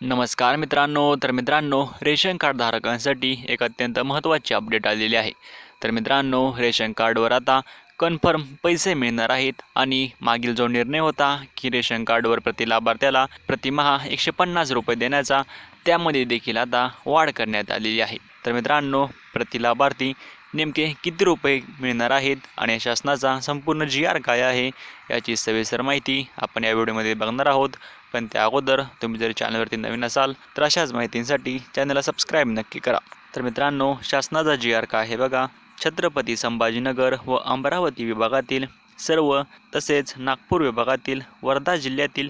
नमस्कार मित्रांनो, ration card धारकांसाठी एक अत्यंत महत्त्वाची अपडेट आलेली आहे। तर मित्रांनो, रेशन कार्डवर आता कन्फर्म पैसे मिळणार आहेत आणि मागील जो निर्णय होता की रेशन कार्डवर प्रति लाभार्थ्याला प्रतिमाह 150 रुपये देण्याचा, त्यामध्ये देखील आता वाढ करण्यात आलेली आहे। तर मित्रांनो, प्रति लाभार्थी नेमके किती रुपये मिळणार आहेत आणि शासनाचा संपूर्ण GR काय आहे याची सविस्तर माहिती आपण या व्हिडिओमध्ये बघणार आहोत। पण त्या अगोदर तुम्ही जर चॅनलवरती नवीन असाल तर अशाच माहितींसाठी चॅनलला सबस्क्राईब नक्की करा। तर मित्रांनो, शासनाचा GR काय आहे बघा। छत्रपती संभाजीनगर व अमरावती विभागातील सर्व तसेच नागपूर विभागातील वर्धा जिल्ह्यातील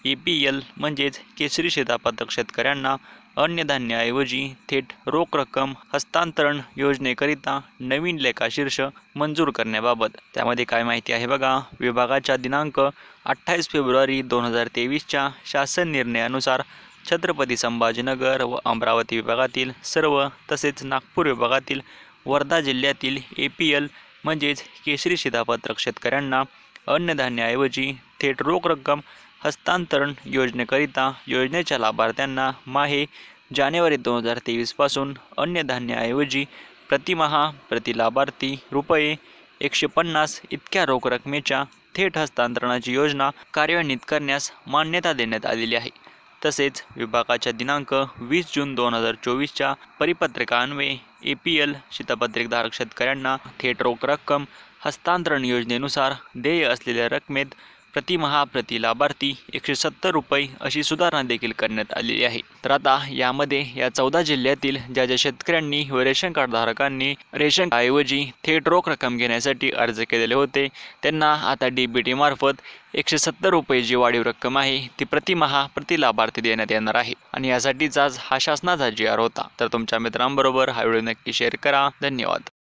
APL म्हणजेच केशरी शिधापत्रक शेतकऱ्यांना अन्नधान्याऐवजी थेट रोख रक्कम हस्तांतरण योजनेकरिता नवीन लेखाशीर्ष मंजूर करण्याबाबत त्यामध्ये काय माहिती आहे बघा। विभागाच्या दिनांक 28 फेब्रुवारी 2023च्या शासन निर्णयानुसार छत्रपती संभाजीनगर व अमरावती विभागातील सर्व तसेच नागपूर विभागातील वर्धा जिल्ह्यातील APL म्हणजेच केशरी शिधापत्रक शेतकऱ्यांना अन्नधान्याऐवजी थेट रोख रक्कम हस्तांतरण योजनेकरिता योजनेच्या लाभार्थ्यांना माहे जानेवारी 2023 पासून अन्नधान्याऐवजी प्रतिमाह प्रति लाभार्थी रुपये 150 इतक्या रोख रकमेच्या थेट हस्तांतरणाची योजना कार्यान्वित करण्यास मान्यता देण्यात आलेली आहे। तसेच विभागाच्या दिनांक 20 जून 2024च्या परिपत्रकान्वये APL शिधापत्रकधारक शेतकऱ्यांना थेट रोख रक्कम हस्तांतरण योजनेनुसार देय असलेल्या रकमेत प्रतिमाह प्रति लाभार्थी 170 रुपये अशी सुधारणा देखील करण्यात आलेली आहे। तर आता यामध्ये या 14 जिल्ह्यातील ज्या शेतकऱ्यांनी व रेशन कार्ड धारकांनी रेशन ऐवजी थेट रोख रक्कम घेण्यासाठी अर्ज केलेले होते, त्यांना आता DBT मार्फत 170 रुपये जी वाढीव रक्कम आहे ती प्रतिमाह प्रति लाभार्थी देण्यात येणार आहे। आणि यासाठीचाच हा शासनाचा GR होता। तर तुमच्या मित्रांबरोबर हा व्हिडिओ नक्की शेअर करा। धन्यवाद।